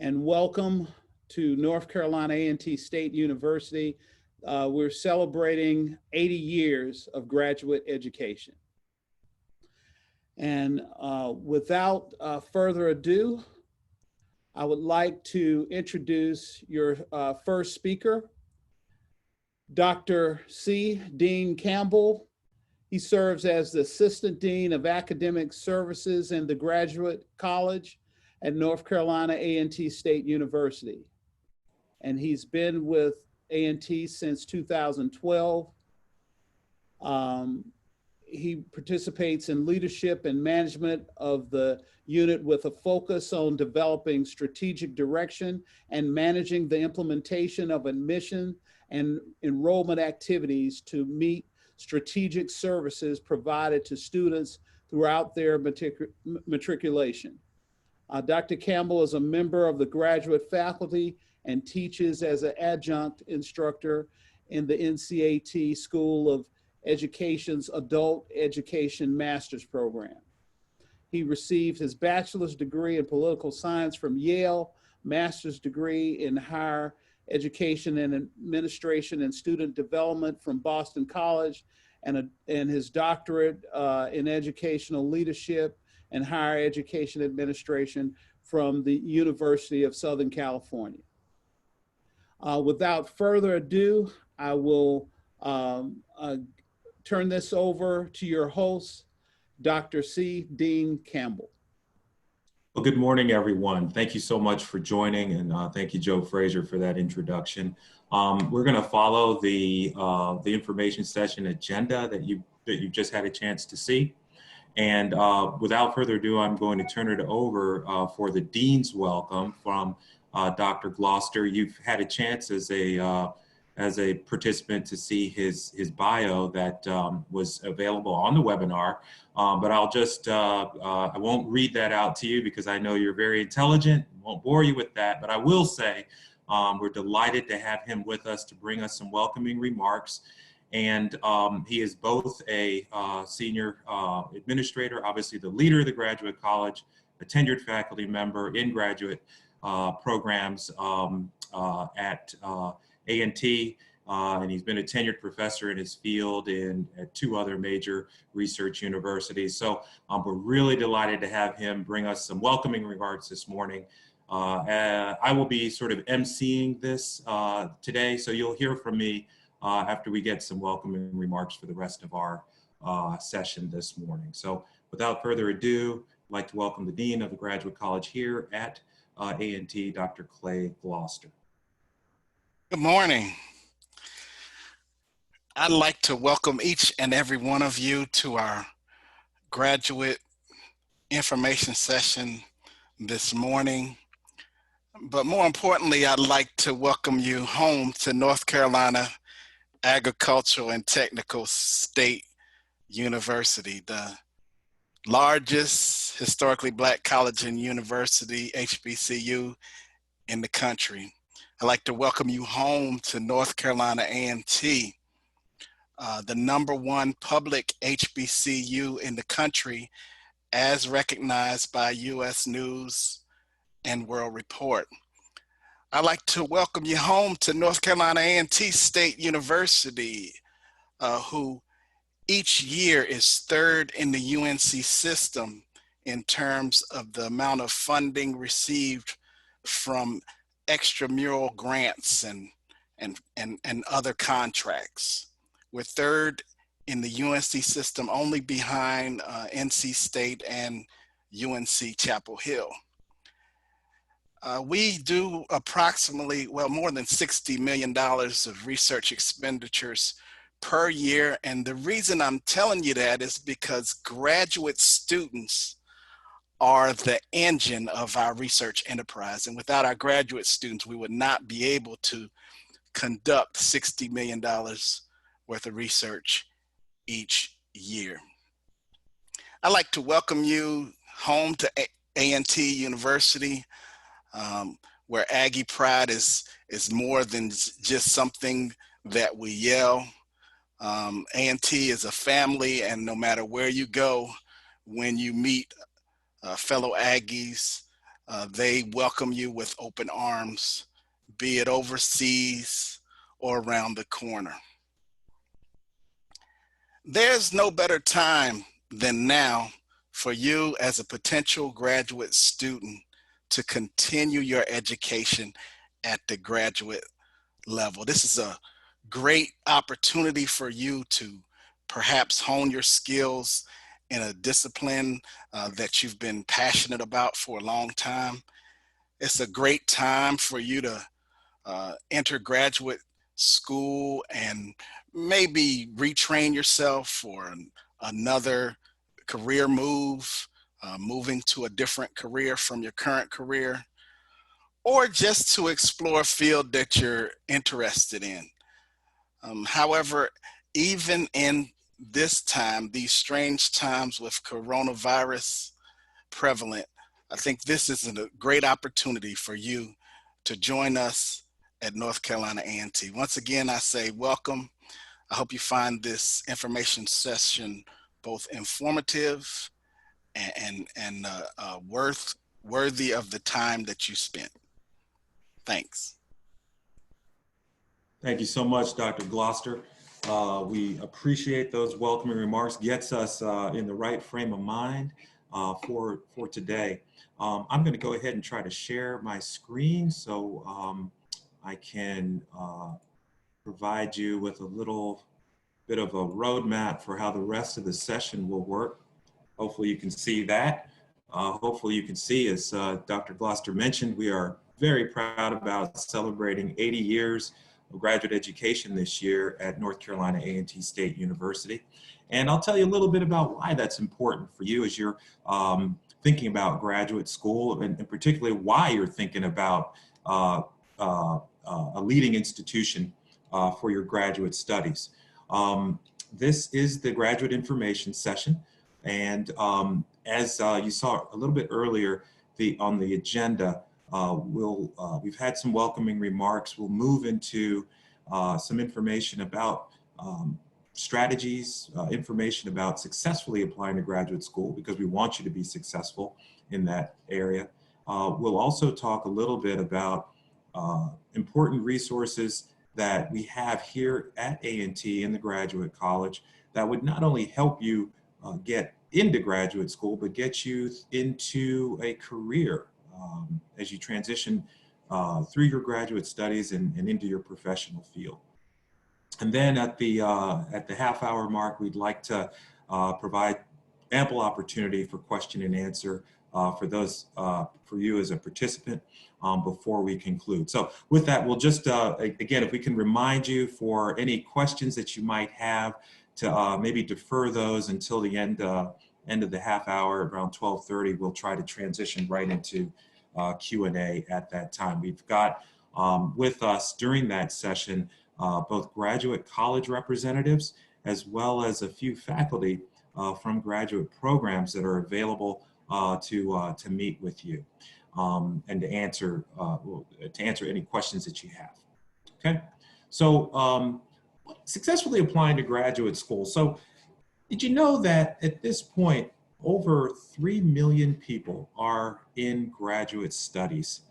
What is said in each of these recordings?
and welcome to North Carolina A&T State University. We're celebrating 80 years of graduate education. And without further ado, I would like to introduce your first speaker, Dr. C. Dean Campbell. He serves as the Assistant Dean of Academic Services in the Graduate College at North Carolina A&T State University. And he's been with A&T since 2012. He participates in leadership and management of the unit with a focus on developing strategic direction and managing the implementation of admission and enrollment activities to meet strategic services provided to students throughout their matriculation. Dr. Campbell is a member of the graduate faculty and teaches as an adjunct instructor in the NCA&T School of Education's Adult Education Master's Program. He received his bachelor's degree in political science from Yale, master's degree in higher education and administration and student development from Boston College, and his doctorate in educational leadership and higher education administration from the University of Southern California. Without further ado, I will turn this over to your host, Dr. C. Dean Campbell. Well, good morning, everyone. Thank you so much for joining, and thank you, Joe Frazier, for that introduction. We're going to follow the information session agenda that you've just had a chance to see. And without further ado, I'm going to turn it over for the Dean's welcome from Dr. Gloucester. You've had a chance as a participant to see his bio that was available on the webinar, but I'll just, I won't read that out to you because I know you're very intelligent, won't bore you with that, but I will say we're delighted to have him with us to bring us some welcoming remarks. And he is both a senior administrator, obviously the leader of the Graduate College, a tenured faculty member in graduate programs at A&T, and he's been a tenured professor in his field at 2 other major research universities. So we're really delighted to have him bring us some welcoming remarks this morning. I will be sort of emceeing this today, so you'll hear from me after we get some welcoming remarks for the rest of our session this morning. So without further ado, I'd like to welcome the Dean of the Graduate College here at A&T, Dr. Clay Gloucester. Good morning. I'd like to welcome each and every one of you to our graduate information session this morning. But more importantly, I'd like to welcome you home to North Carolina Agricultural and Technical State University, the largest historically Black college and university, HBCU, in the country. I'd like to welcome you home to North Carolina A&T, the #1 public HBCU in the country as recognized by U.S. News and World Report. I'd like to welcome you home to North Carolina A&T State University, who each year is 3rd in the UNC system in terms of the amount of funding received from extramural grants and other contracts. We're 3rd in the UNC system, only behind NC State and UNC Chapel Hill. We do approximately, well, more than $60 million of research expenditures per year. And the reason I'm telling you that is because graduate students are the engine of our research enterprise. And without our graduate students, we would not be able to conduct $60 million worth of research each year. I'd like to welcome you home to A&T University, where Aggie Pride is more than just something that we yell. A&T is a family, and no matter where you go, when you meet fellow Aggies, They welcome you with open arms, be it overseas or around the corner. There's no better time than now for you as a potential graduate student to continue your education at the graduate level. This is a great opportunity for you to perhaps hone your skills in a discipline that you've been passionate about for a long time. It's a great time for you to enter graduate school and maybe retrain yourself for another career move, moving to a different career from your current career, or just to explore a field that you're interested in. However, even in this time, these strange times with coronavirus prevalent, I think this is a great opportunity for you to join us at North Carolina A&T. Once again, I say welcome. I hope you find this information session both informative and worthy of the time that you spent. Thanks. Thank you so much, Dr. Gloucester. We appreciate those welcoming remarks. Gets us in the right frame of mind for today. I'm going to go ahead and try to share my screen so I can provide you with a little bit of a roadmap for how the rest of the session will work. Hopefully you can see that. Hopefully you can see, as Dr. Gloucester mentioned, we are very proud about celebrating 80 years of graduate education this year at North Carolina A&T State University. And I'll tell you a little bit about why that's important for you as you're thinking about graduate school, and particularly why you're thinking about a leading institution for your graduate studies. This is the graduate information session. And as you saw a little bit earlier on the agenda, we've had some welcoming remarks. We'll move into some information about strategies, information about successfully applying to graduate school, because we want you to be successful in that area. We'll also talk a little bit about important resources that we have here at A&T in the Graduate College that would not only help you get into graduate school, but get you into a career as you transition through your graduate studies and into your professional field. And then at the half-hour mark, we'd like to provide ample opportunity for question and answer for you as a participant before we conclude. So with that, we'll just, again, if we can remind you for any questions that you might have to maybe defer those until the end of the half hour, around 12:30, we'll try to transition right into Q&A at that time. We've got with us during that session both graduate college representatives as well as a few faculty from graduate programs that are available to meet with you and to answer any questions that you have. Okay, so successfully applying to graduate school. So did you know that at this point, over 3 million people are in graduate studies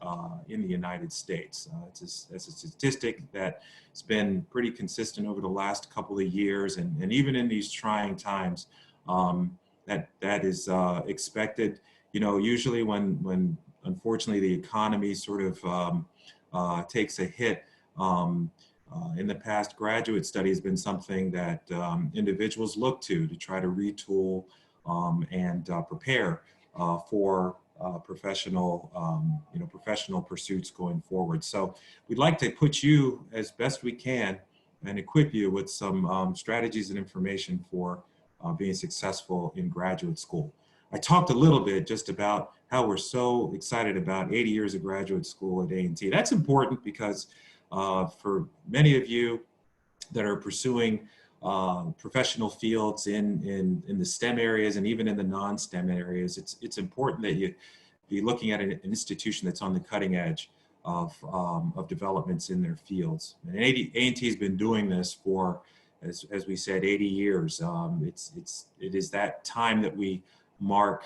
in the United States? It's a statistic that's been pretty consistent over the last couple of years, and even in these trying times, that is expected. You know, usually when unfortunately the economy sort of takes a hit, in the past, graduate study has been something that individuals look to try to retool and prepare for professional pursuits going forward. So we'd like to put you as best we can and equip you with some strategies and information for being successful in graduate school. I talked a little bit just about how we're so excited about 80 years of graduate school at A&T. That's important because for many of you that are pursuing professional fields in the STEM areas and even in the non-STEM areas, it's important that you be looking at an institution that's on the cutting edge of developments in their fields. And A&T has been doing this for, as we said, 80 years. It is that time that we mark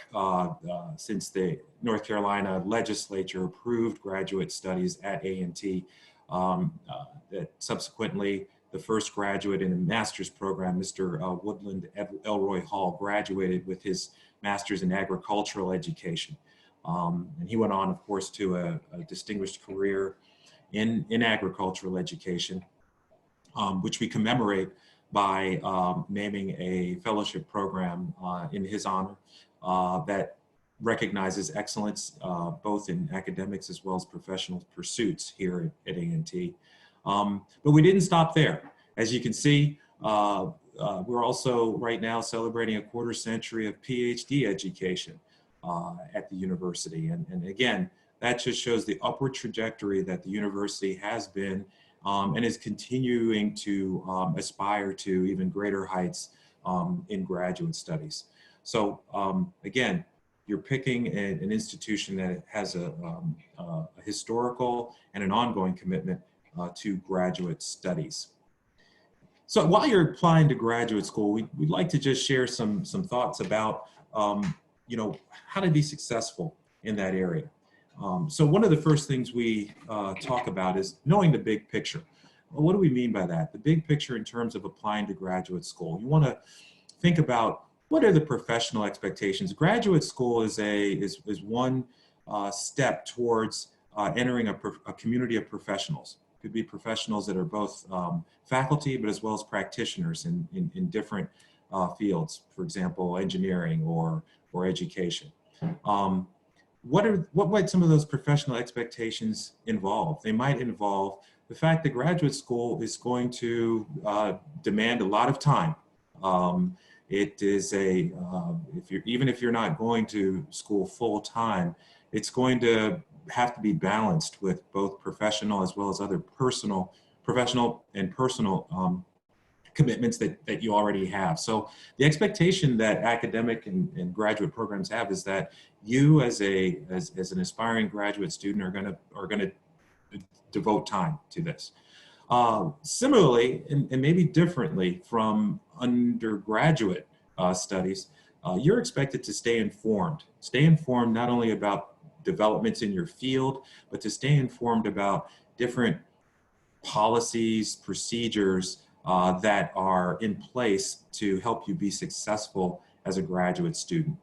since the North Carolina legislature approved graduate studies at A&T. That subsequently, the first graduate in the master's program, Mr. Woodland Elroy Hall, graduated with his master's in agricultural education. And he went on, of course, to a distinguished career in agricultural education, which we commemorate by naming a fellowship program in his honor that recognizes excellence both in academics as well as professional pursuits here at A&T. But we didn't stop there. As you can see, we're also right now celebrating a quarter century of PhD education at the university. And again, that just shows the upward trajectory that the university has been and is continuing to aspire to even greater heights in graduate studies. So again, you're picking an institution that has a historical and an ongoing commitment to graduate studies. So while you're applying to graduate school, we'd like to just share some thoughts about how to be successful in that area. So one of the first things we talk about is knowing the big picture. Well, what do we mean by that? The big picture in terms of applying to graduate school. You want to think about what are the professional expectations. Graduate school is one step towards entering a community of professionals. It could be professionals that are both faculty, but as well as practitioners in different fields, for example, engineering or education. What might some of those professional expectations involve? They might involve the fact that graduate school is going to demand a lot of time. It is even if you're not going to school full time, it's going to have to be balanced with both professional as well as other professional and personal commitments that you already have. So the expectation that academic and graduate programs have is that you as an aspiring graduate student are gonna devote time to this. Similarly, and maybe differently from undergraduate studies, you're expected to stay informed. Stay informed not only about developments in your field, but to stay informed about different policies, procedures that are in place to help you be successful as a graduate student.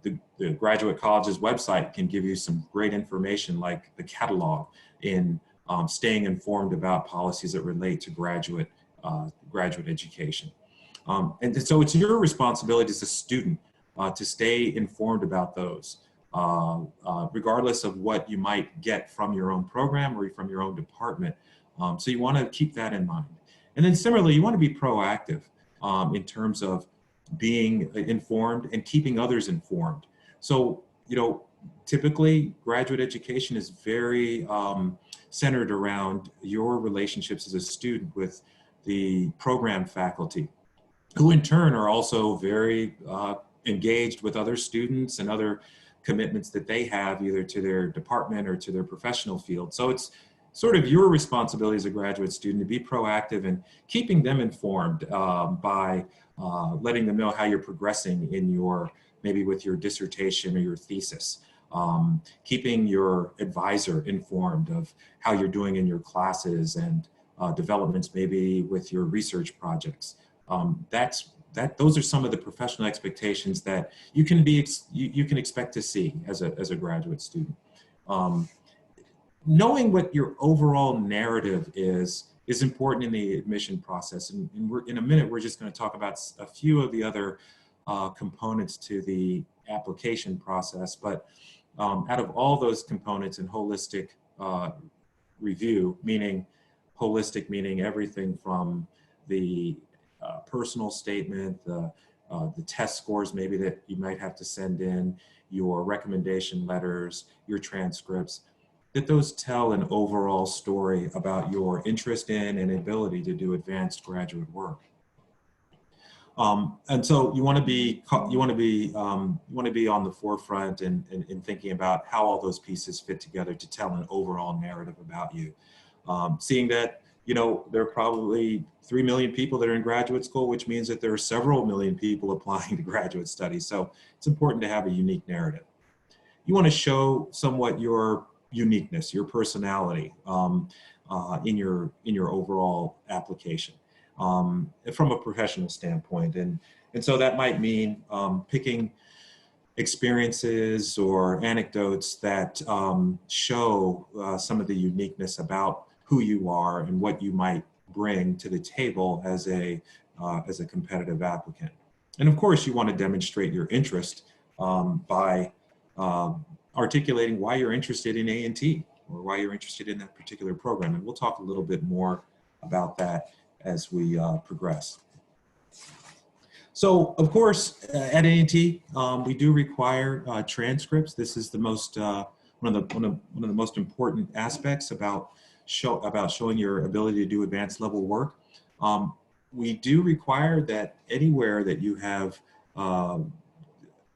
The Graduate College's website can give you some great information like the catalog in staying informed about policies that relate to graduate education. And so it's your responsibility as a student to stay informed about those, regardless of what you might get from your own program or from your own department. So you want to keep that in mind. And then similarly, you want to be proactive in terms of being informed and keeping others informed. So, typically graduate education is very centered around your relationships as a student with the program faculty, who in turn are also very engaged with other students and other commitments that they have either to their department or to their professional field. So it's sort of your responsibility as a graduate student to be proactive and keeping them informed by letting them know how you're progressing in maybe with your dissertation or your thesis. Keeping your advisor informed of how you're doing in your classes and developments maybe with your research projects. Those are some of the professional expectations that you can expect to see as a graduate student. Knowing what your overall narrative is important in the admission process. And in a minute, we're just going to talk about a few of the other components to the application process. But out of all those components in holistic review, meaning everything from the personal statement, the test scores maybe that you might have to send in, your recommendation letters, your transcripts, that those tell an overall story about your interest in and ability to do advanced graduate work. And so you want to be on the forefront in thinking about how all those pieces fit together to tell an overall narrative about you. Seeing that you know, there are probably 3 million people that are in graduate school, which means that there are several million people applying to graduate studies. So it's important to have a unique narrative. You want to show somewhat your uniqueness, your personality in your overall application from a professional standpoint. And so that might mean picking experiences or anecdotes that show some of the uniqueness about who you are and what you might bring to the table as a competitive applicant. And of course, you want to demonstrate your interest by articulating why you're interested in A&T or why you're interested in that particular program. And we'll talk a little bit more about that as we progress. So, of course, at A&T, we do require transcripts. This is the most one of the most important aspects about showing your ability to do advanced level work. We do require that anywhere that you have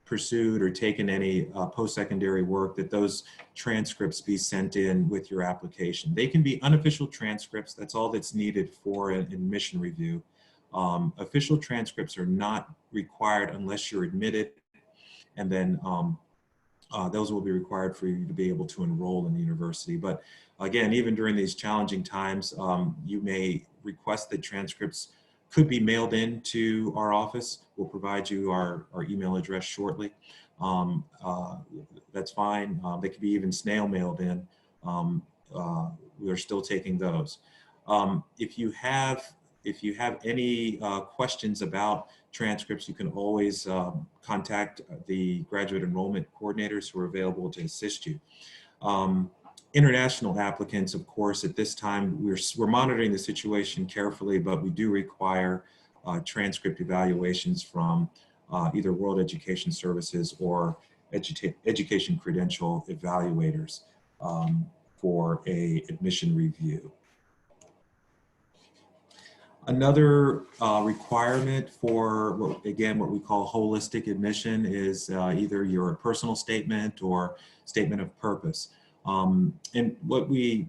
pursued or taken any post-secondary work, that those transcripts be sent in with your application. They can be unofficial transcripts. That's all that's needed for an admission review. Official transcripts are not required unless you're admitted, and then those will be required for you to be able to enroll in the university. But again, even during these challenging times, you may request that transcripts could be mailed in to our office. We'll provide you our email address shortly. That's fine. They could be even snail mailed in. We're still taking those. If you have any questions about transcripts, you can always contact the graduate enrollment coordinators who are available to assist you. International applicants, of course, at this time, we're monitoring the situation carefully, but we do require transcript evaluations from either World Education Services or education credential evaluators for a admission review. Another requirement for, what we call holistic admission is either your personal statement or statement of purpose. And what we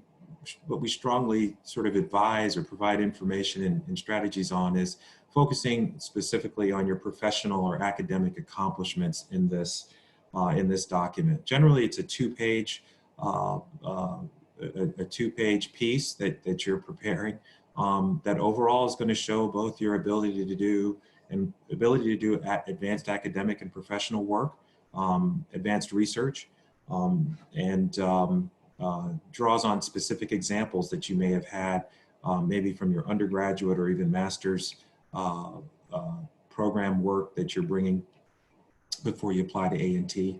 strongly sort of advise or provide information and strategies on is focusing specifically on your professional or academic accomplishments in this document. Generally, it's a two-page piece that you're preparing. That overall is going to show both your ability to do advanced academic and professional work, advanced research, and draws on specific examples that you may have had, maybe from your undergraduate or even master's program work that you're bringing before you apply to A&T.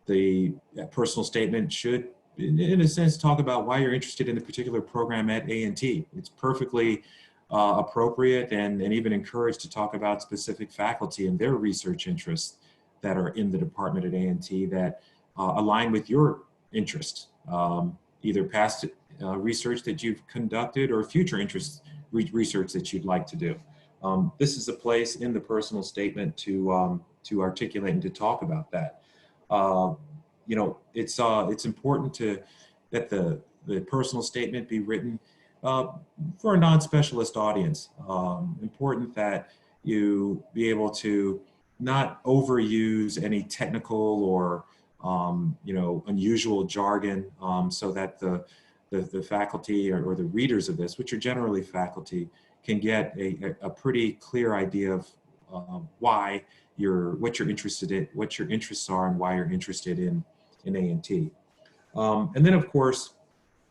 The personal statement should, in a sense, talk about why you're interested in the particular program at A&T. It's perfectly appropriate and even encouraged to talk about specific faculty and their research interests that are in the department at A&T that align with your interests, either past research that you've conducted or future research that you'd like to do. This is a place in the personal statement to articulate and to talk about that. You know, it's important that the personal statement be written for a non-specialist audience. Important that you be able to not overuse any technical or unusual jargon, so that the faculty or the readers of this, which are generally faculty, can get a pretty clear idea of what you're interested in, what your interests are, and why you're interested in A&T. And then, of course,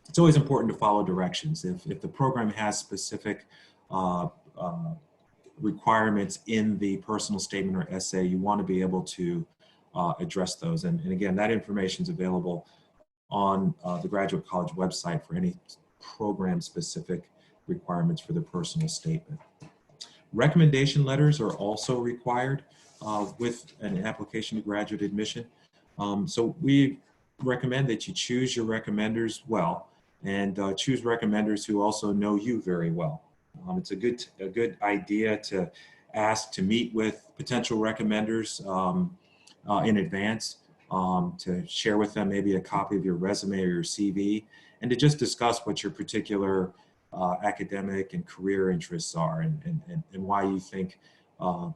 it's always important to follow directions. If the program has specific requirements in the personal statement or essay, you want to be able to address those. And again, that information is available on the Graduate College website for any program-specific requirements for the personal statement. Recommendation letters are also required with an application to graduate admission. So we recommend that you choose your recommenders well, and choose recommenders who also know you very well. It's a good idea to ask to meet with potential recommenders in advance, to share with them maybe a copy of your resume or your CV, and to just discuss what your particular academic and career interests are, and why you think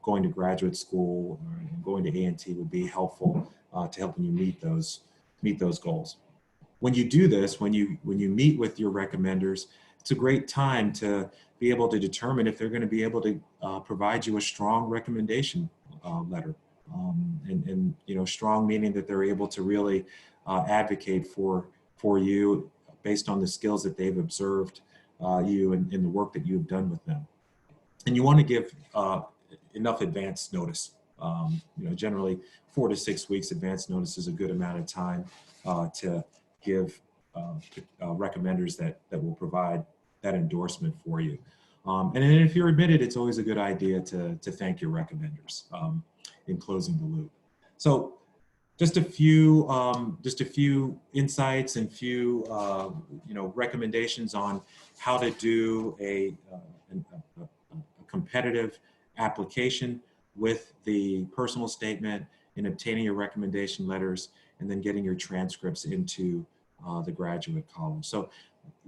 going to graduate school and going to A&T would be helpful to helping you meet those goals. When you do this, when you meet with your recommenders, it's a great time to be able to determine if they're going to be able to provide you a strong recommendation letter. And you know, strong meaning that they're able to really advocate for you based on the skills that they've observed you and the work that you've done with them. And you want to give enough advance notice. You know, generally 4 to 6 weeks advance notice is a good amount of time to give recommenders that will provide that endorsement for you. And then if you're admitted, it's always a good idea to thank your recommenders in closing the loop. So just a few insights and few you know, recommendations on how to do a competitive application with the personal statement in obtaining your recommendation letters and then getting your transcripts into the graduate college. So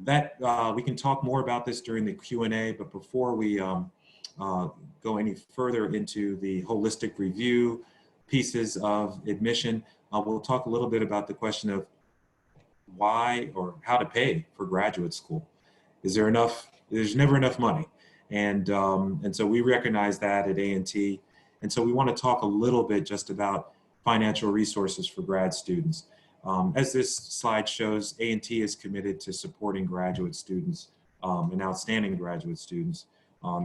that we can talk more about this during the Q&A, but before we go any further into the holistic review pieces of admission, we'll talk a little bit about the question of why or how to pay for graduate school. Is there enough? There's never enough money. And so we recognize that at A&T. And so we want to talk a little bit just about financial resources for grad students. As this slide shows, A&T is committed to supporting graduate students and outstanding graduate students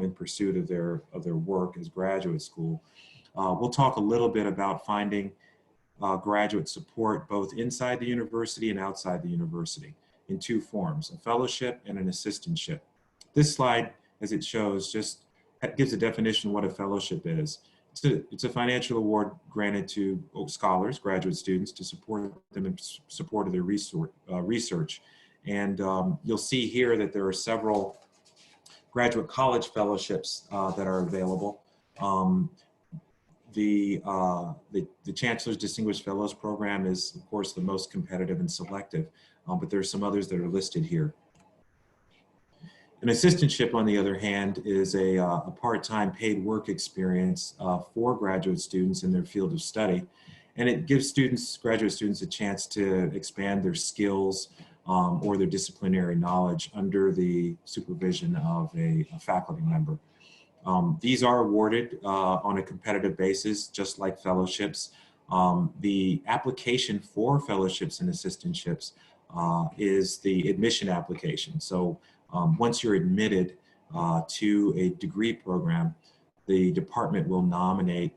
in pursuit of their work as graduate school. We'll talk a little bit about finding graduate support both inside the university and outside the university in 2 forms, a fellowship and an assistantship. This slide, as it shows, just gives a definition of what a fellowship is. It's a financial award granted to scholars, graduate students, to support them in support of their research. And you'll see here that there are several graduate college fellowships that are available. The Chancellor's Distinguished Fellows Program is, of course, the most competitive and selective, but there are some others that are listed here. An assistantship, on the other hand, is a part-time paid work experience for graduate students in their field of study. And it gives graduate students a chance to expand their skills or their disciplinary knowledge under the supervision of a faculty member. These are awarded on a competitive basis, just like fellowships. The application for fellowships and assistantships is the admission application. So once you're admitted to a degree program, the department will nominate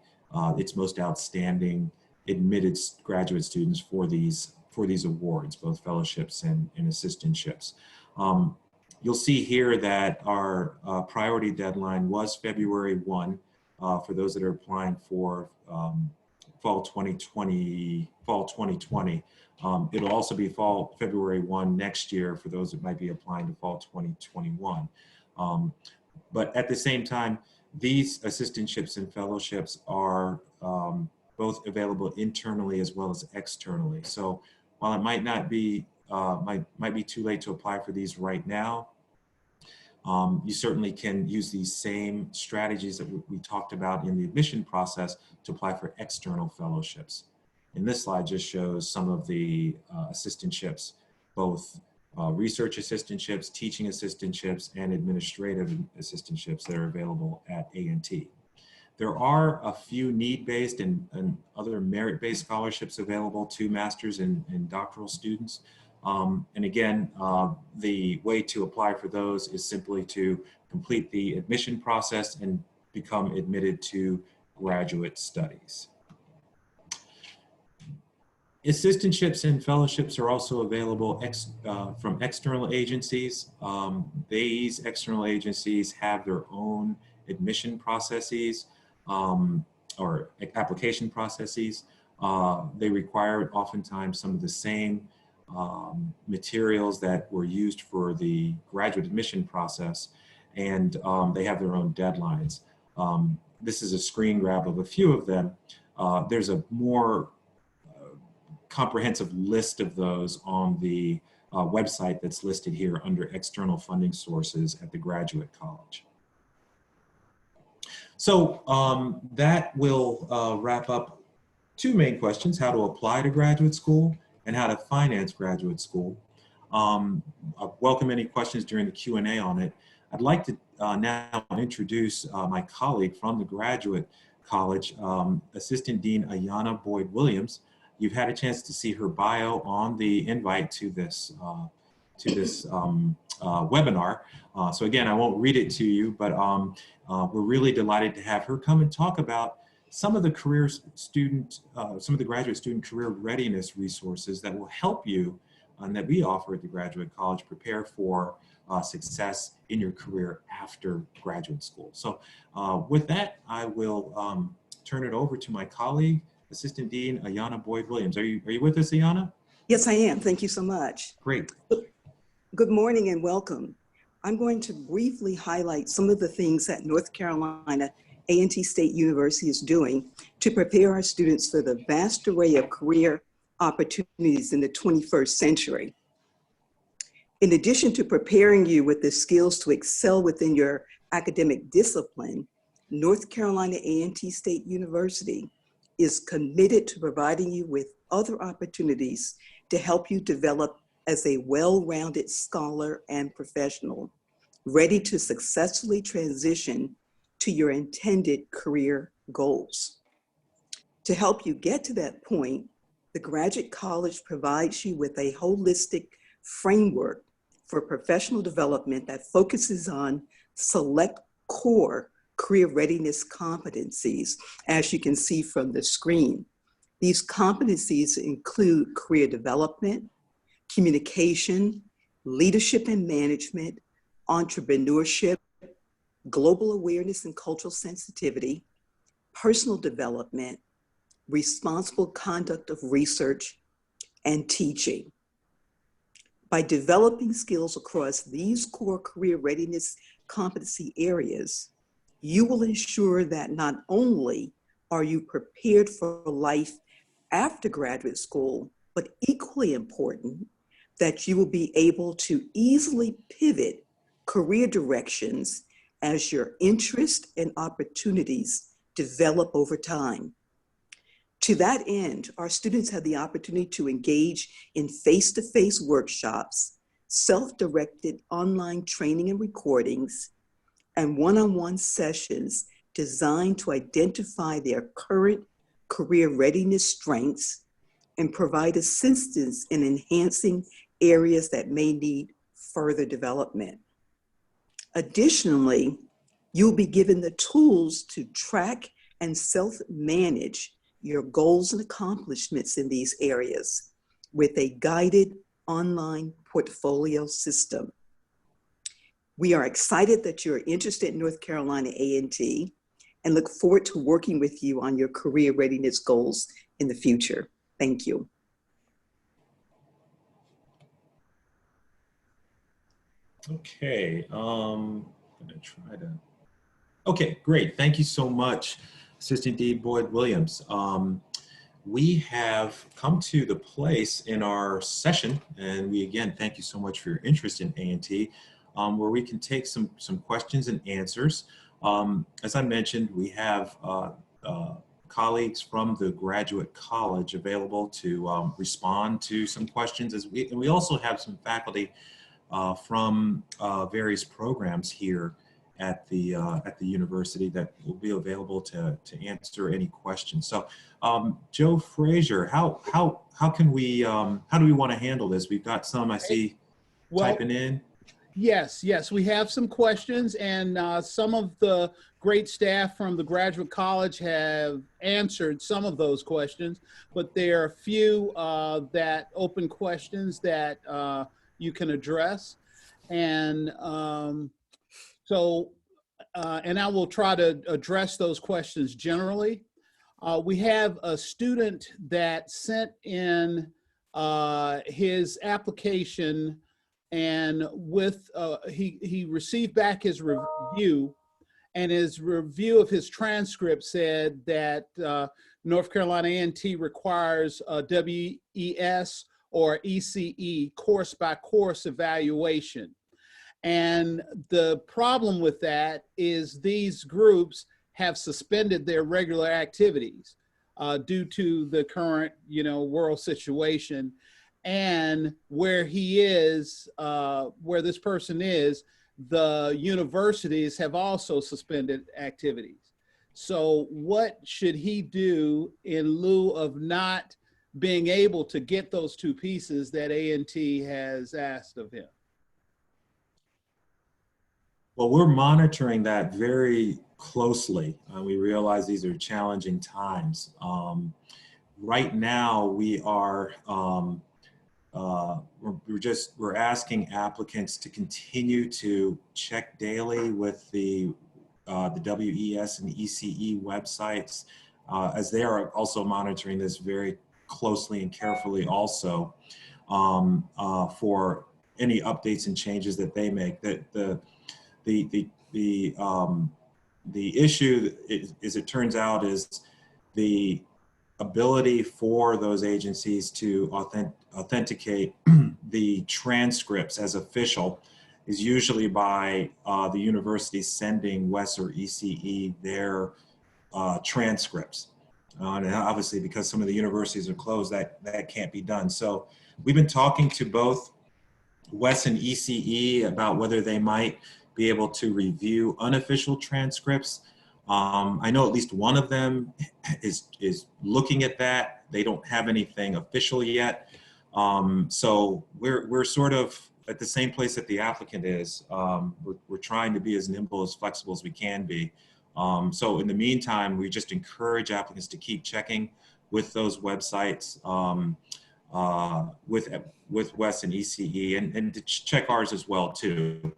its most outstanding admitted graduate students for these awards, both fellowships and assistantships. You'll see here that our priority deadline was February 1 for those that are applying for fall 2020. It'll also be February 1 next year for those that might be applying to fall 2021. But at the same time, these assistantships and fellowships are both available internally as well as externally. So while it might not be might be too late to apply for these right now, you certainly can use these same strategies that we talked about in the admission process to apply for external fellowships. And this slide just shows some of the assistantships, both research assistantships, teaching assistantships, and administrative assistantships that are available at A&T. There are a few need-based and other merit-based scholarships available to master's and doctoral students. And again, the way to apply for those is simply to complete the admission process and become admitted to graduate studies. Assistantships and fellowships are also available from external agencies. These external agencies have their own admission processes or application processes. They require oftentimes some of the same materials that were used for the graduate admission process, and they have their own deadlines. This is a screen grab of a few of them. There's a more comprehensive list of those on the website that's listed here under external funding sources at the Graduate College. So that will wrap up two main questions: how to apply to graduate school and how to finance graduate school. I'll welcome any questions during the Q&A on it. I'd like to now introduce my colleague from the Graduate College, Assistant Dean Ayanna Boyd-Williams. You've had a chance to see her bio on the invite to this webinar. So again, I won't read it to you, but we're really delighted to have her come and talk about some of the some of the graduate student career readiness resources that will help you and that we offer at the Graduate College prepare for success in your career after graduate school. So with that, I will turn it over to my colleague, Assistant Dean Ayanna Boyd-Williams. Are you with us, Ayanna? Yes, I am. Thank you so much. Great. Good morning and welcome. I'm going to briefly highlight some of the things that North Carolina A&T State University is doing to prepare our students for the vast array of career opportunities in the 21st century. In addition to preparing you with the skills to excel within your academic discipline, North Carolina A&T State University is committed to providing you with other opportunities to help you develop as a well-rounded scholar and professional, ready to successfully transition to your intended career goals. To help you get to that point, the Graduate College provides you with a holistic framework for professional development that focuses on select core career readiness competencies, as you can see from the screen. These competencies include career development, communication, leadership and management, entrepreneurship, global awareness and cultural sensitivity, personal development, responsible conduct of research, and teaching. By developing skills across these core career readiness competency areas, you will ensure that not only are you prepared for life after graduate school, but equally important, that you will be able to easily pivot career directions as your interest and opportunities develop over time. To that end, our students have the opportunity to engage in face-to-face workshops, self-directed online training and recordings, and one-on-one sessions designed to identify their current career readiness strengths and provide assistance in enhancing areas that may need further development. Additionally, you'll be given the tools to track and self-manage your goals and accomplishments in these areas with a guided online portfolio system. We are excited that you're interested in North Carolina A&T and look forward to working with you on your career readiness goals in the future. Thank you. Okay, I'm gonna try to. Okay, great. Thank you so much, Assistant Dean Boyd-Williams. We have come to the place in our session, and we again thank you so much for your interest in A&T, where we can take some questions and answers. As I mentioned, we have colleagues from the Graduate College available to respond to some questions, and we also have some faculty from various programs here at the university that will be available to answer any questions. So, Joe Frazier, how do we want to handle this? We've got some I see typing in. Yes, we have some questions, and some of the great staff from the Graduate College have answered some of those questions, but there are a few that open questions that you can address. And and I will try to address those questions generally. We have a student that sent in his application, and with he received back his review, and his review of his transcript said that North Carolina A&T requires a WES or ECE, course by course evaluation. And the problem with that is these groups have suspended their regular activities due to the current, world situation. And where he is, where this person is, the universities have also suspended activities. So what should he do in lieu of not being able to get those two pieces that A&T has asked of him? Well, we're monitoring that very closely. We realize these are challenging times. Right now, we are we're asking applicants to continue to check daily with the WES and ECE websites, as they are also monitoring this very closely and carefully also for any updates and changes that they make. The issue is it turns out is the ability for those agencies to authenticate the transcripts as official is usually by the university sending WES or ECE their transcripts. And obviously, because some of the universities are closed, that can't be done. So we've been talking to both WES and ECE about whether they might be able to review unofficial transcripts. I know at least one of them is looking at that. They don't have anything official yet. So we're sort of at the same place that the applicant is. We're trying to be as nimble, as flexible as we can be. So in the meantime, we just encourage applicants to keep checking with those websites, with WES and ECE, and to check ours as well too.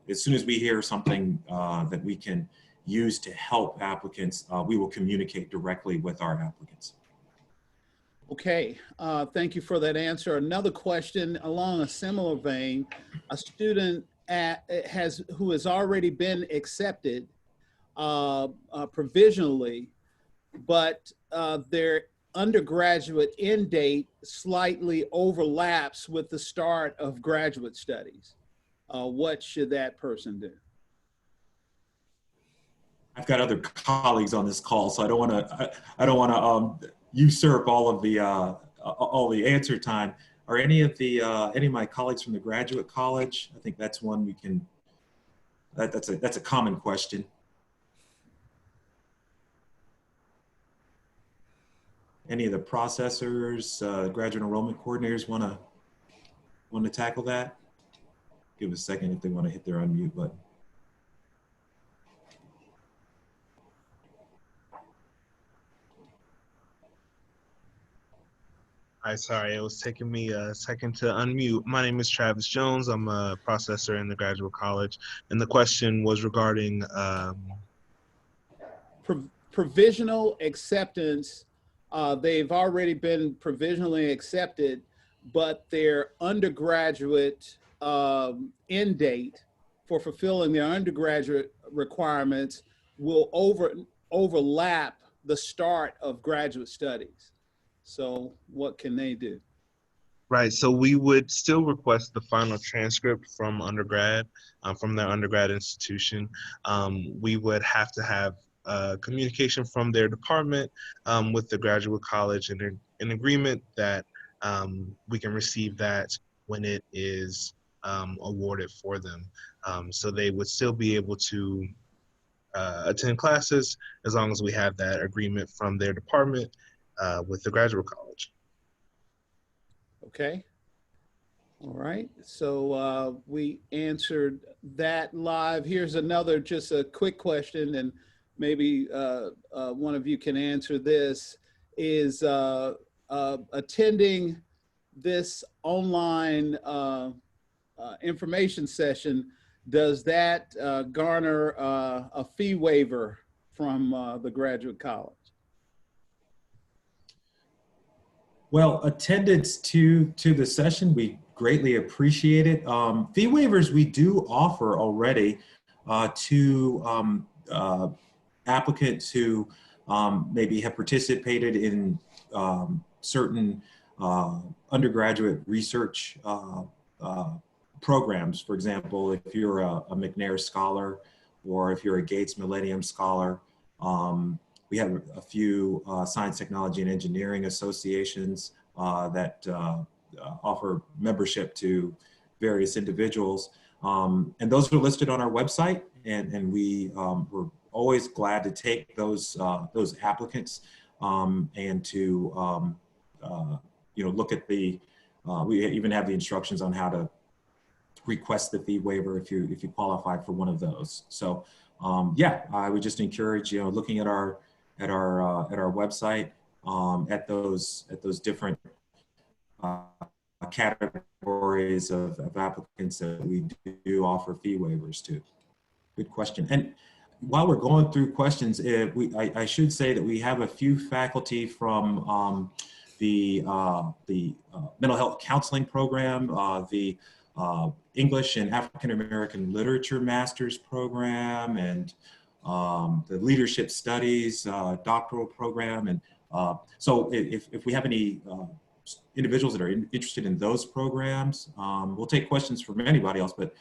As soon as we hear something that we can use to help applicants, we will communicate directly with our applicants. Okay, thank you for that answer. Another question along a similar vein: a student who has already been accepted provisionally, but their undergraduate end date slightly overlaps with the start of graduate studies. What should that person do? I've got other colleagues on this call, so I don't want to usurp all of the answer time. Are any of my colleagues from the graduate college? I think that's one we can. That's a common question. Any of the processors, graduate enrollment coordinators want to tackle that? Give a second if they want to hit their unmute button. Hi, sorry, it was taking me a second to unmute. My name is Travis Jones. I'm a processor in the graduate college, and the question was regarding provisional acceptance. They've already been provisionally accepted, but their undergraduate end date for fulfilling their undergraduate requirements will overlap the start of graduate studies. So what can they do? Right, so we would still request the final transcript from undergrad, from their undergrad institution. We would have to have communication from their department with the graduate college and an agreement that we can receive that when it is awarded for them. So they would still be able to attend classes as long as we have that agreement from their department with the graduate college. Okay. All right. So we answered that live. Here's another, just a quick question, and maybe one of you can answer this. Is attending this online information session, does that garner a fee waiver from the graduate college? Well, attendance to the session, we greatly appreciate it. Fee waivers we do offer already to applicants who maybe have participated in certain undergraduate research programs. For example, if you're a McNair Scholar or if you're a Gates Millennium Scholar, we have a few science, technology, and engineering associations that offer membership to various individuals. And those are listed on our website, and we're always glad to take those applicants and to look at the, we even have the instructions on how to request the fee waiver if you qualify for one of those. So yeah, I would just encourage, looking at our website at those different categories of applicants that we do offer fee waivers to. Good question. And while we're going through questions, I should say that we have a few faculty from the mental health counseling program, the English and African American Literature Master's Program, and the Leadership Studies doctoral program. And so if we have any individuals that are interested in those programs, we'll take questions from anybody else, but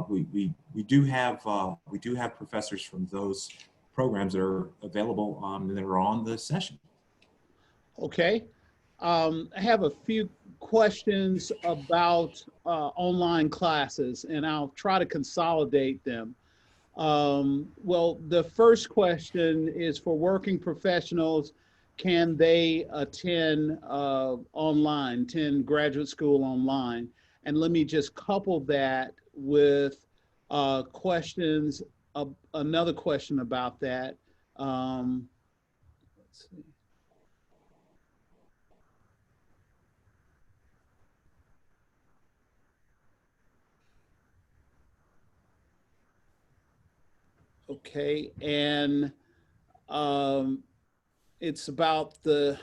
we do have professors from those programs that are available that are on the session. Okay. I have a few questions about online classes, and I'll try to consolidate them. Well, the first question is for working professionals. Can they attend online, attend graduate school online? And let me just couple that with questions, another question about that. Let's see. Okay, and it's about the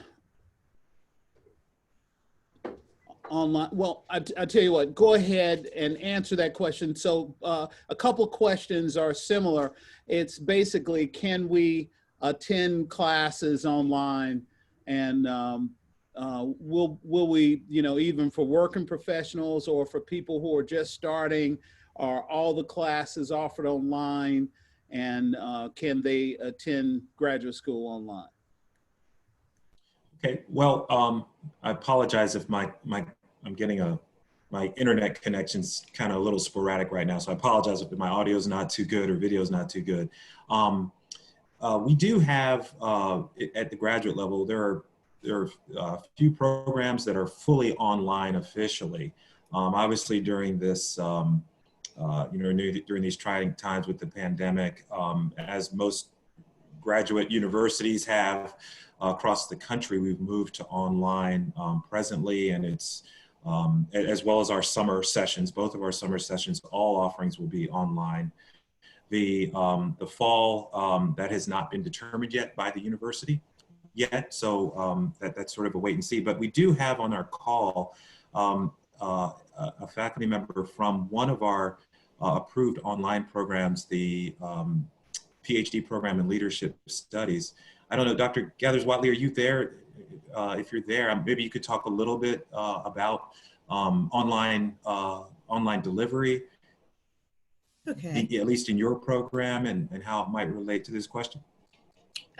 online. Well, I tell you what, go ahead and answer that question. So a couple questions are similar. It's basically, can we attend classes online? And will we, even for working professionals or for people who are just starting, are all the classes offered online? And can they attend graduate school online? Okay, well, I apologize if I'm getting my internet connection's kind of a little sporadic right now, so I apologize if my audio is not too good or video is not too good. We do have at the graduate level, there are a few programs that are fully online officially. Obviously, during this during these trying times with the pandemic, as most graduate universities have across the country, we've moved to online presently, and it's as well as our summer sessions. Both of our summer sessions, all offerings will be online. The fall, that has not been determined yet by the university yet, so that's sort of a wait and see. But we do have on our call a faculty member from one of our approved online programs, the PhD program in leadership studies. I don't know, Dr. Gathers-Watley, are you there? If you're there, maybe you could talk a little bit about online delivery, okay, at least in your program, and how it might relate to this question.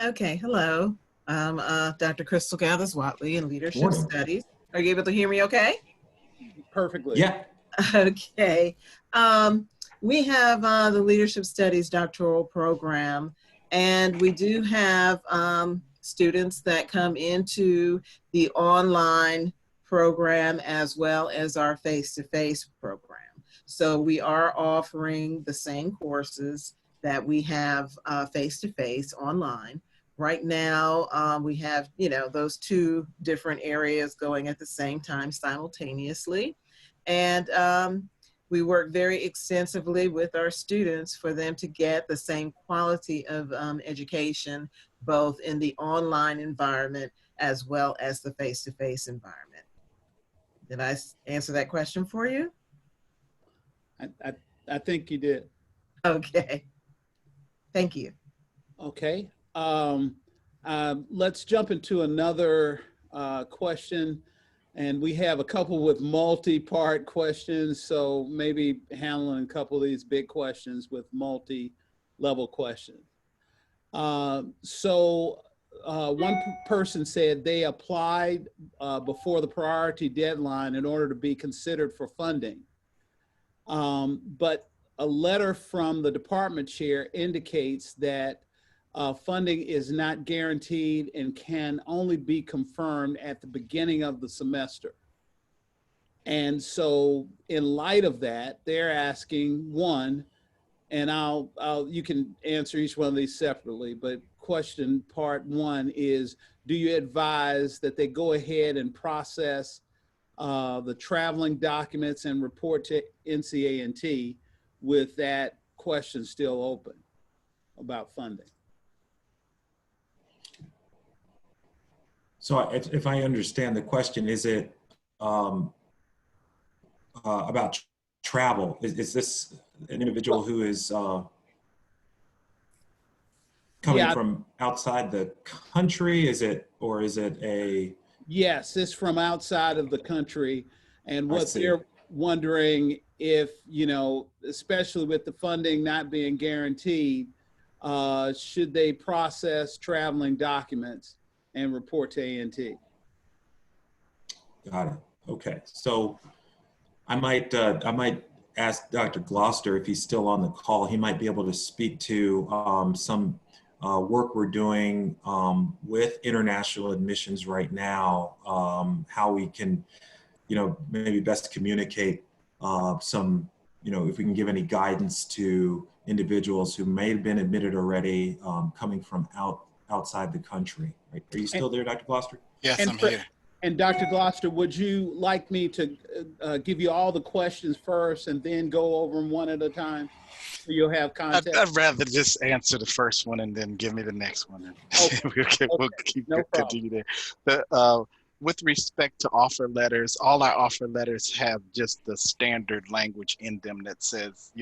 Okay, hello. I'm Dr. Crystal Gathers-Watley in Leadership Studies. Are you able to hear me okay? Perfectly. Yeah. Okay. We have the Leadership Studies doctoral program, and we do have students that come into the online program as well as our face-to-face program. So we are offering the same courses that we have face-to-face online. Right now, we have, those two different areas going at the same time simultaneously. And we work very extensively with our students for them to get the same quality of education, both in the online environment as well as the face-to-face environment. Did I answer that question for you? I think you did. Okay. Thank you. Okay. Let's jump into another question. And we have a couple with multi-part questions, so maybe handling a couple of these big questions with multi-level questions. One person said they applied before the priority deadline in order to be considered for funding. But a letter from the department chair indicates that funding is not guaranteed and can only be confirmed at the beginning of the semester. And so in light of that, they're asking, one, and you can answer each one of these separately, but question part one is, do you advise that they go ahead and process the traveling documents and report to NCA&T with that question still open about funding? So if I understand the question, is it about travel? Is this an individual who is coming from outside the country? Or is it a? Yes, it's from outside of the country. And what they're wondering if, especially with the funding not being guaranteed, should they process traveling documents and report to A&T? Got it. Okay. So I might ask Dr. Gloucester if he's still on the call. He might be able to speak to some work we're doing with international admissions right now, how we can, maybe best communicate some, if we can give any guidance to individuals who may have been admitted already coming from outside the country. Right? Are you still there, Dr. Gloucester? Yes, I'm here. And Dr. Gloucester, would you like me to give you all the questions first and then go over them one at a time so you'll have context? I'd rather just answer the first one and then give me the next one. Okay. We'll continue there. With respect to offer letters, all our offer letters have just the standard language in them that says,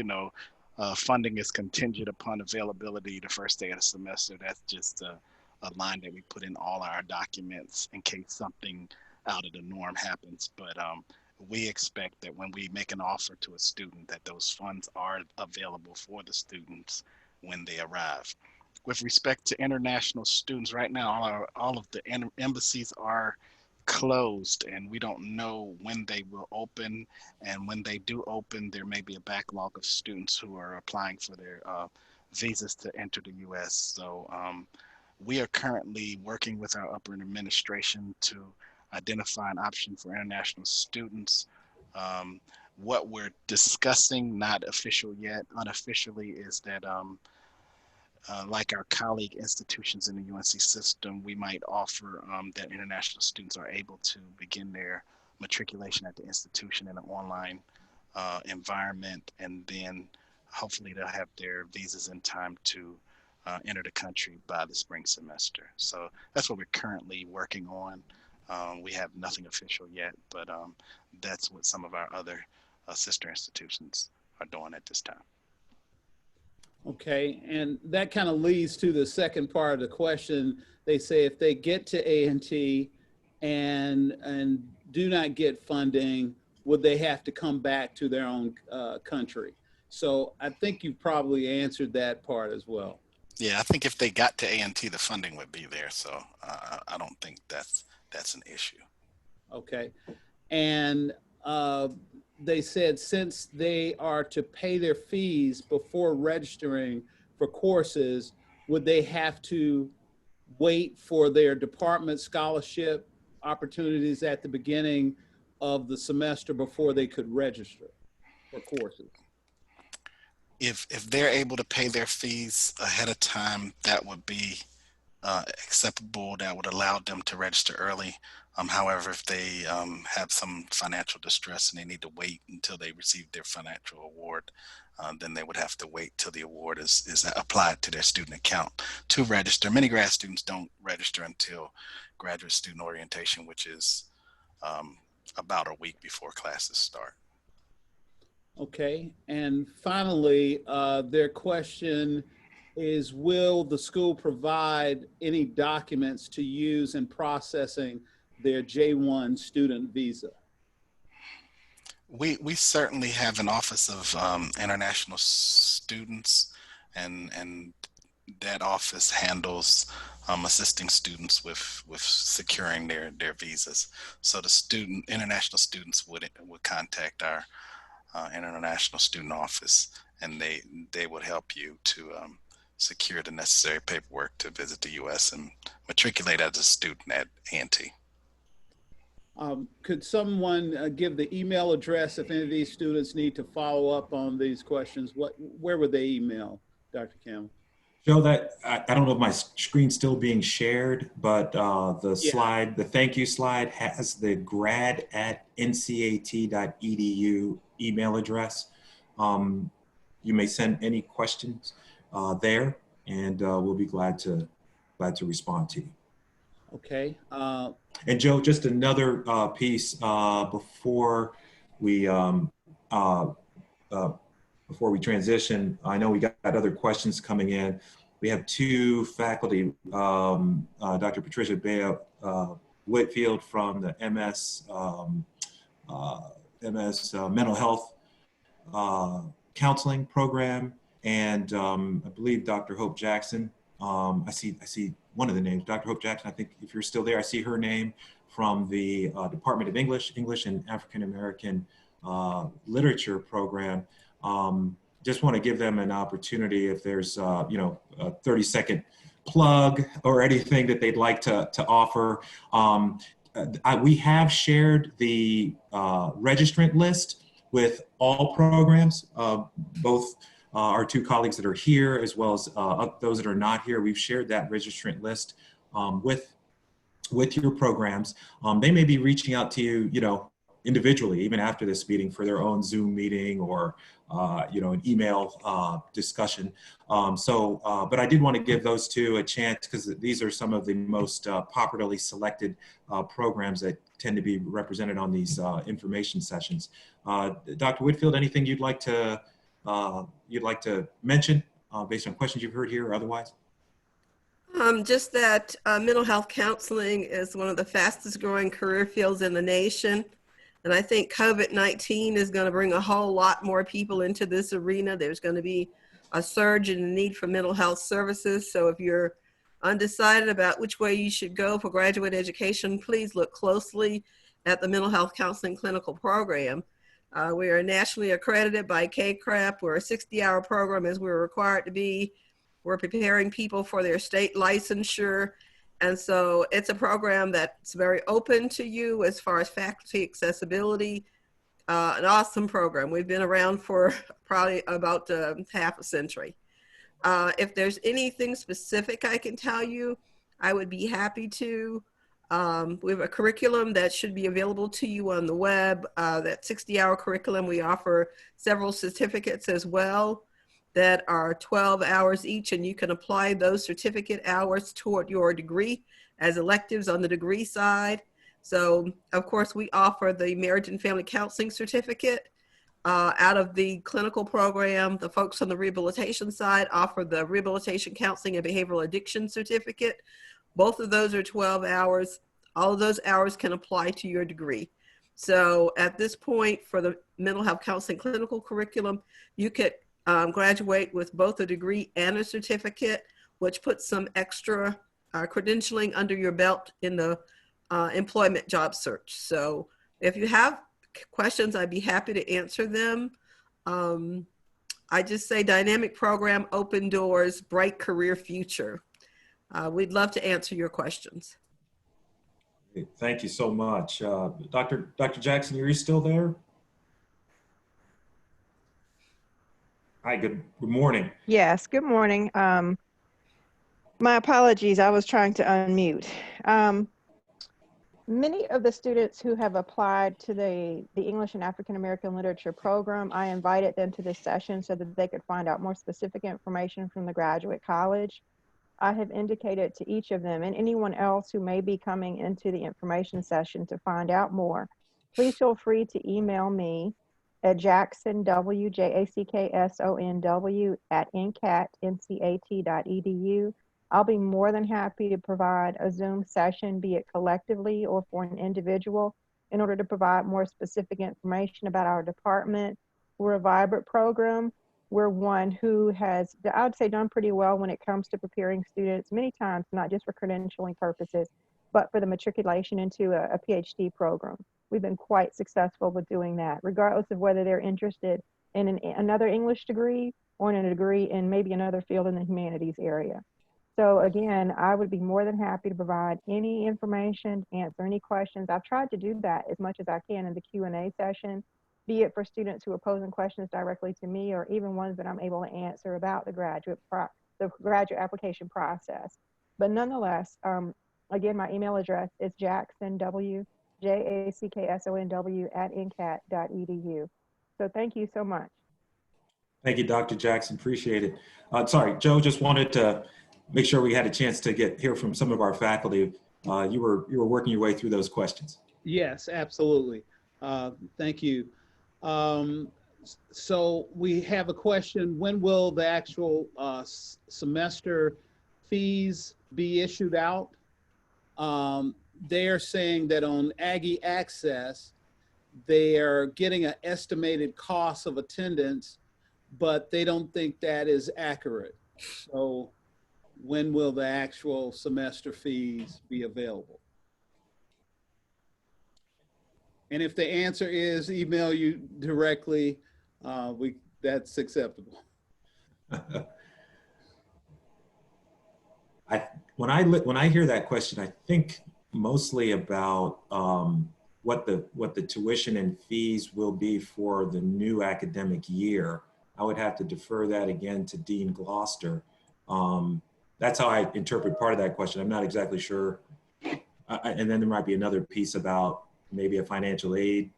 funding is contingent upon availability the first day of the semester. That's just a line that we put in all our documents in case something out of the norm happens. But we expect that when we make an offer to a student, that those funds are available for the students when they arrive. With respect to international students, right now, all of the embassies are closed and we don't know when they will open. And when they do open, there may be a backlog of students who are applying for their visas to enter the US. So we are currently working with our upper administration to identify an option for international students. What we're discussing, not official yet, unofficially, is that like our colleague institutions in the UNC system, we might offer that international students are able to begin their matriculation at the institution in an online environment, and then hopefully they'll have their visas in time to enter the country by the spring semester. So that's what we're currently working on. We have nothing official yet, but that's what some of our other sister institutions are doing at this time. Okay, and that kind of leads to the second part of the question. They say if they get to A&T and do not get funding, would they have to come back to their own country? So I think you've probably answered that part as well. Yeah, I think if they got to A&T, the funding would be there. So I don't think that's an issue. Okay, and they said since they are to pay their fees before registering for courses, would they have to wait for their department scholarship opportunities at the beginning of the semester before they could register for courses? If they're able to pay their fees ahead of time, that would be acceptable. That would allow them to register early. However, if they have some financial distress and they need to wait until they receive their financial award, then they would have to wait till the award is applied to their student account to register. Many grad students don't register until graduate student orientation, which is about a week before classes start. Okay, and finally, their question is, will the school provide any documents to use in processing their J1 student visa? We certainly have an Office of International Students, and that office handles assisting students with securing their visas. So the international students would contact our international student office, and they would help you to secure the necessary paperwork to visit the U.S. and matriculate as a student at A&T. Could someone give the email address if any of these students need to follow up on these questions? Where would they email, Dr. Campbell? Joe, that I don't know if my screen's still being shared, but the slide, the thank you slide, has the grad@ncat.edu email address. You may send any questions there, and we'll be glad to respond to you. Okay. And Joe, just another piece before we transition. I know we got other questions coming in. We have two faculty, Dr. Patricia Bea Whitfield from the MS Mental Health Counseling Program, and I believe Dr. Hope Jackson. I see one of the names, Dr. Hope Jackson. I think if you're still there, I see her name from the Department of English and African American Literature Program. Just want to give them an opportunity if there's a 30-second plug or anything that they'd like to offer. We have shared the registrant list with all programs, both our two colleagues that are here as well as those that are not here. We've shared that registrant list with your programs. They may be reaching out to you, individually, even after this meeting, for their own Zoom meeting or an email discussion. But I did want to give those two a chance because these are some of the most popularly selected programs that tend to be represented on these information sessions. Dr. Whitfield, anything you'd like to mention based on questions you've heard here or otherwise? Just that mental health counseling is one of the fastest growing career fields in the nation. And I think COVID-19 is going to bring a whole lot more people into this arena. There's going to be a surge in the need for mental health services. So if you're undecided about which way you should go for graduate education, please look closely at the Mental Health Counseling Clinical Program. We are nationally accredited by KCRAP. We're a 60-hour program as we're required to be. We're preparing people for their state licensure. And so it's a program that's very open to you as far as faculty accessibility, an awesome program. We've been around for probably about half a century. If there's anything specific I can tell you, I would be happy to. We have a curriculum that should be available to you on the web. That 60-hour curriculum, we offer several certificates as well that are 12 hours each, and you can apply those certificate hours toward your degree as electives on the degree side. So, of course, we offer the Marriage and Family Counseling Certificate. Out of the clinical program, the folks on the rehabilitation side offer the Rehabilitation Counseling and Behavioral Addiction Certificate. Both of those are 12 hours. All of those hours can apply to your degree. So at this point, for the mental health counseling clinical curriculum, you could graduate with both a degree and a certificate, which puts some extra credentialing under your belt in the employment job search. So if you have questions, I'd be happy to answer them. I just say dynamic program, open doors, bright career future. We'd love to answer your questions. Thank you so much. Dr. Jackson, are you still there? Hi, good morning. Yes, good morning. My apologies, I was trying to unmute. Many of the students who have applied to the English and African American Literature program, I invited them to this session so that they could find out more specific information from the graduate college. I have indicated to each of them and anyone else who may be coming into the information session to find out more, please feel free to email me at jacksonw@ncat.ncat.edu. I'll be more than happy to provide a Zoom session, be it collectively or for an individual, in order to provide more specific information about our department. We're a vibrant program. We're one who has, I would say, done pretty well when it comes to preparing students, many times, not just for credentialing purposes, but for the matriculation into a PhD program. We've been quite successful with doing that, regardless of whether they're interested in another English degree or in a degree in maybe another field in the humanities area. So again, I would be more than happy to provide any information, answer any questions. I've tried to do that as much as I can in the Q&A session, be it for students who are posing questions directly to me or even ones that I'm able to answer about the graduate application process. But nonetheless, again, my email address is jacksonw, jacksonw@ncat.edu. So thank you so much. Thank you, Dr. Jackson. Appreciate it. Sorry, Joe, just wanted to make sure we had a chance to hear from some of our faculty. You were working your way through those questions. Yes, absolutely. Thank you. So we have a question. When will the actual semester fees be issued out? They are saying that on Aggie Access, they are getting an estimated cost of attendance, but they don't think that is accurate. So when will the actual semester fees be available? And if the answer is email you directly, that's acceptable. When I hear that question, I think mostly about what the tuition and fees will be for the new academic year. I would have to defer that again to Dean Gloucester. That's how I interpret part of that question. I'm not exactly sure. And then there might be another piece about maybe a financial aid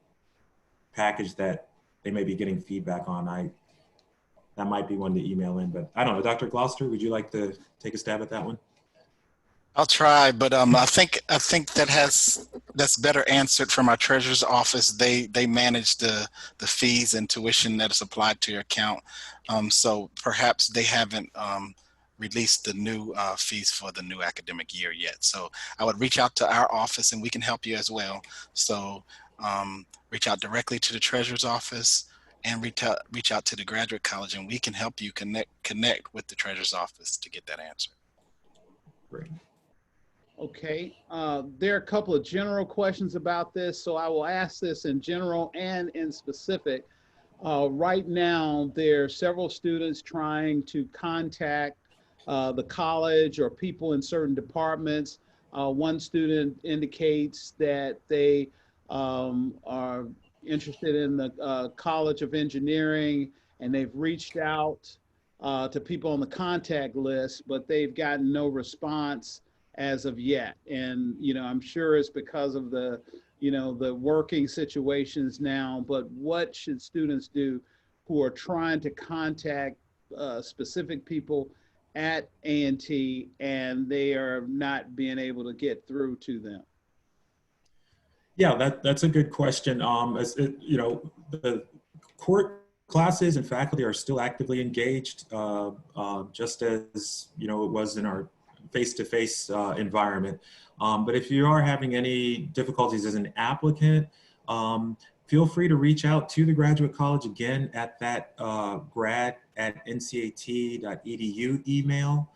package that they may be getting feedback on. That might be one to email in, but I don't know. Dr. Gloucester, would you like to take a stab at that one? I'll try, but I think that's better answered from our treasurer's office. They manage the fees and tuition that is applied to your account. So perhaps they haven't released the new fees for the new academic year yet. So I would reach out to our office and we can help you as well. So reach out directly to the treasurer's office and reach out to the graduate college, and we can help you connect with the treasurer's office to get that answer. Great. Okay, there are a couple of general questions about this, so I will ask this in general and in specific. Right now, there are several students trying to contact the college or people in certain departments. One student indicates that they are interested in the College of Engineering, and they've reached out to people on the contact list, but they've gotten no response as of yet. And, I'm sure it's because of the working situations now, but what should students do who are trying to contact specific people at A&T and they are not being able to get through to them? Yeah, that's a good question. The court classes and faculty are still actively engaged, just as, it was in our face-to-face environment. But if you are having any difficulties as an applicant, feel free to reach out to the graduate college again at that grad@ncat.edu email.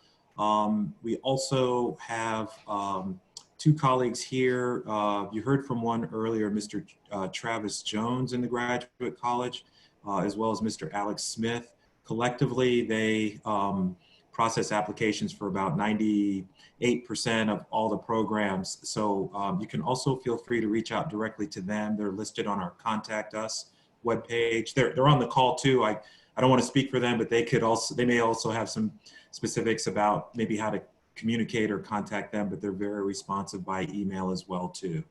We also have two colleagues here. You heard from one earlier, Mr. Travis Jones in the graduate college, as well as Mr. Alex Smith. Collectively, they process applications for about 98% of all the programs. So you can also feel free to reach out directly to them. They're listed on our Contact Us webpage. They're on the call too. I don't want to speak for them, but they may also have some specifics about maybe how to communicate or contact them, but they're very responsive by email as well too.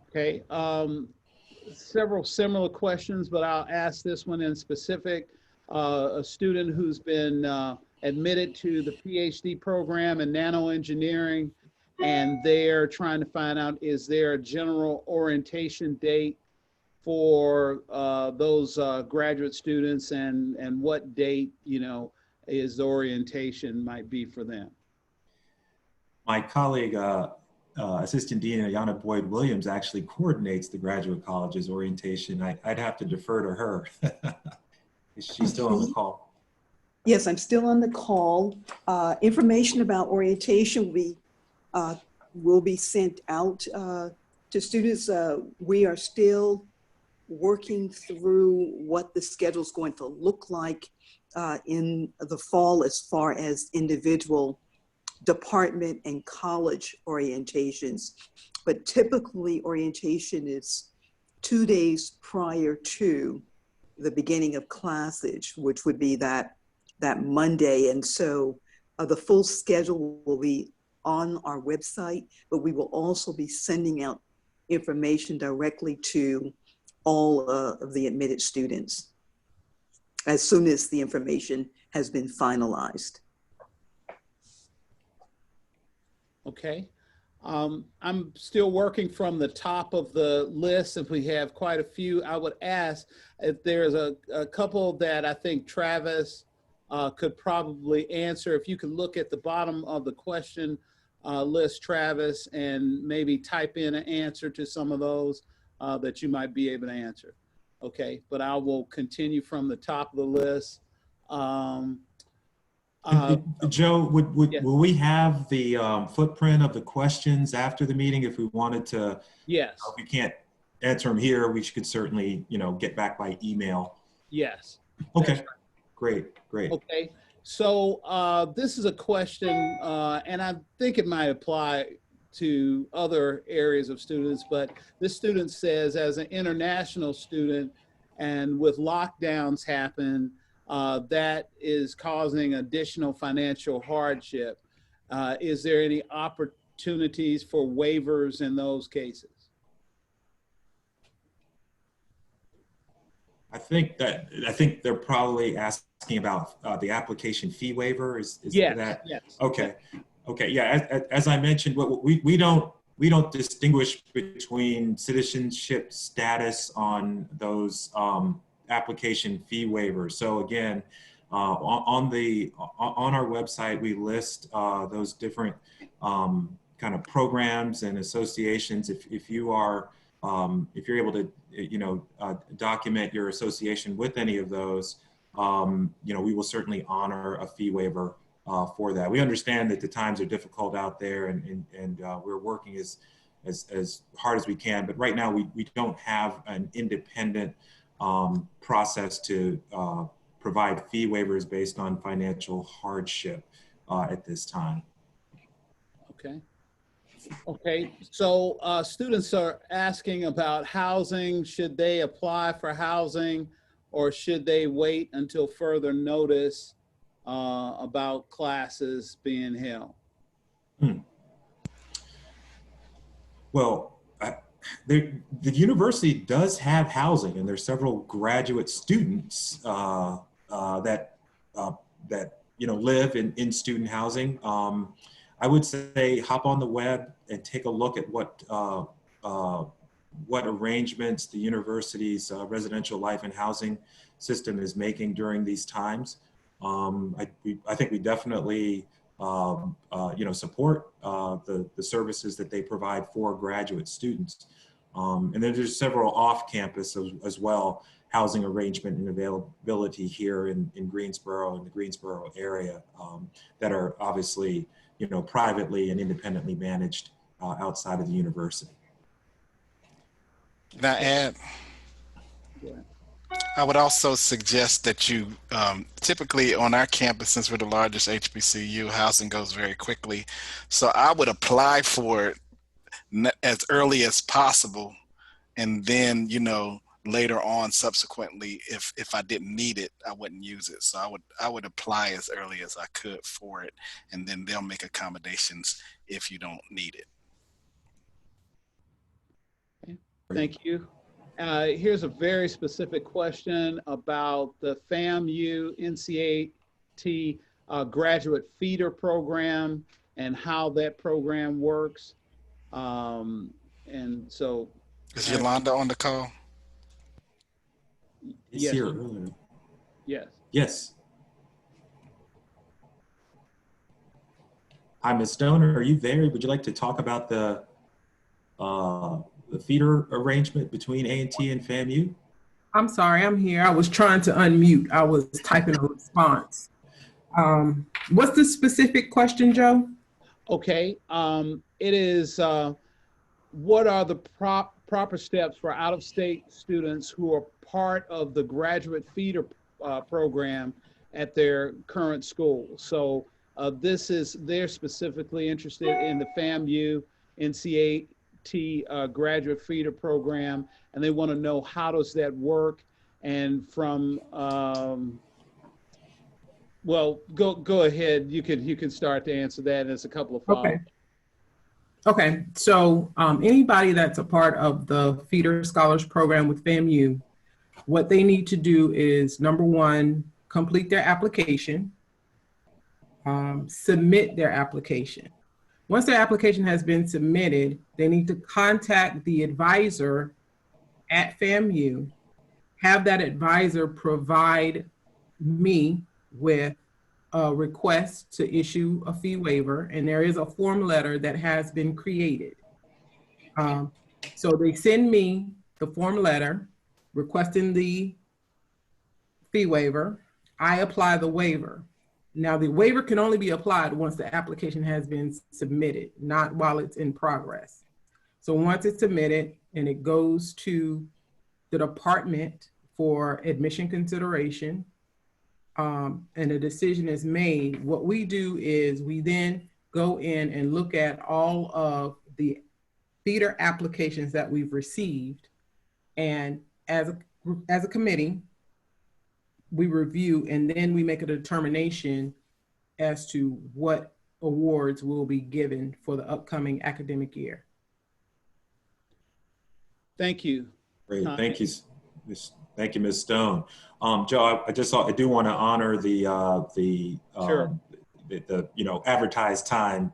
Okay, several similar questions, but I'll ask this one in specific. A student who's been admitted to the PhD program in nanoengineering, and they're trying to find out, is there a general orientation date for those graduate students, and what date, is orientation might be for them. My colleague, Assistant Dean Ayanna Boyd-Williams actually coordinates the graduate college's orientation. I'd have to defer to her. Is she still on the call? Yes, I'm still on the call. Information about orientation will be sent out to students. We are still working through what the schedule is going to look like in the fall as far as individual department and college orientations. But typically orientation is 2 days prior to the beginning of classes, which would be that Monday. And so the full schedule will be on our website, but we will also be sending out information directly to all of the admitted students as soon as the information has been finalized. Okay. I'm still working from the top of the list, and we have quite a few. I would ask if there's a couple that I think Travis could probably answer. If you could look at the bottom of the question list, Travis, and maybe type in an answer to some of those that you might be able to answer. Okay, but I will continue from the top of the list. Joe, yes. will we have the footprint of the questions after the meeting if we wanted to? Yes. If we can't answer them here, we could certainly, get back by email. Yes. Okay. Right. Great. Okay. So this is a question, and I think it might apply to other areas of students, but this student says, as an international student and with lockdowns happen, that is causing additional financial hardship. Is there any opportunities for waivers in those cases? I think they're probably asking about the application fee waiver. Is yes, that? Yes. Okay. Yeah. As I mentioned, we don't distinguish between citizenship status on those application fee waivers. So again, on our website, we list those different kind of programs and associations. If you're able to document your association with any of those, we will certainly honor a fee waiver for that. We understand that the times are difficult out there, and we're working as hard as we can. But right now, we don't have an independent process to provide fee waivers based on financial hardship at this time. Okay, so students are asking about housing. Should they apply for housing, or should they wait until further notice about classes being held? Well, the university does have housing, and there's several graduate students that live in student housing. I would say hop on the web and take a look at what arrangements the university's residential life and housing system is making during these times. I think we definitely support the services that they provide for graduate students. And then there's several off-campus as well, housing arrangement and availability here in Greensboro and the Greensboro area that are obviously privately and independently managed outside of the university. Can I add? Yeah. I would also suggest that you, typically on our campus, since we're the largest HBCU, housing goes very quickly. So I would apply for it as early as possible. And then, later on, subsequently, if I didn't need it, I wouldn't use it. So I would apply as early as I could for it. And then they'll make accommodations if you don't need it. Okay. Thank you. Here's a very specific question about the FAMU NCA&T graduate feeder program and how that program works. And so, is Yolanda on the call? It's here earlier. Yes. Yes. Hi, Ms. Stone, are you there? Would you like to talk about the feeder arrangement between A&T and FAMU? I'm sorry, I'm here. I was trying to unmute. I was typing a response. What's the specific question, Joe? Okay, it is what are the proper steps for out-of-state students who are part of the graduate feeder program at their current school? So they're specifically interested in the FAMU NCA&T graduate feeder program, and they want to know how does that work, and from well, go ahead. You can start to answer that. There's a couple of follow-ups. Okay, so anybody that's a part of the Feeder Scholars Program with FAMU, what they need to do is, number one, complete their application, submit their application. Once their application has been submitted, they need to contact the advisor at FAMU, have that advisor provide me with a request to issue a fee waiver, and there is a form letter that has been created. So they send me the form letter requesting the fee waiver. I apply the waiver. Now the waiver can only be applied once the application has been submitted, not while it's in progress. So once it's submitted and it goes to the department for admission consideration, and a decision is made, what we do is we then go in and look at all of the feeder applications that we've received. And as a committee, we review and then we make a determination as to what awards will be given for the upcoming academic year. Thank you. Great, thank you. Thank you, Ms. Stone. Joe, I do want to honor the Sure. advertised time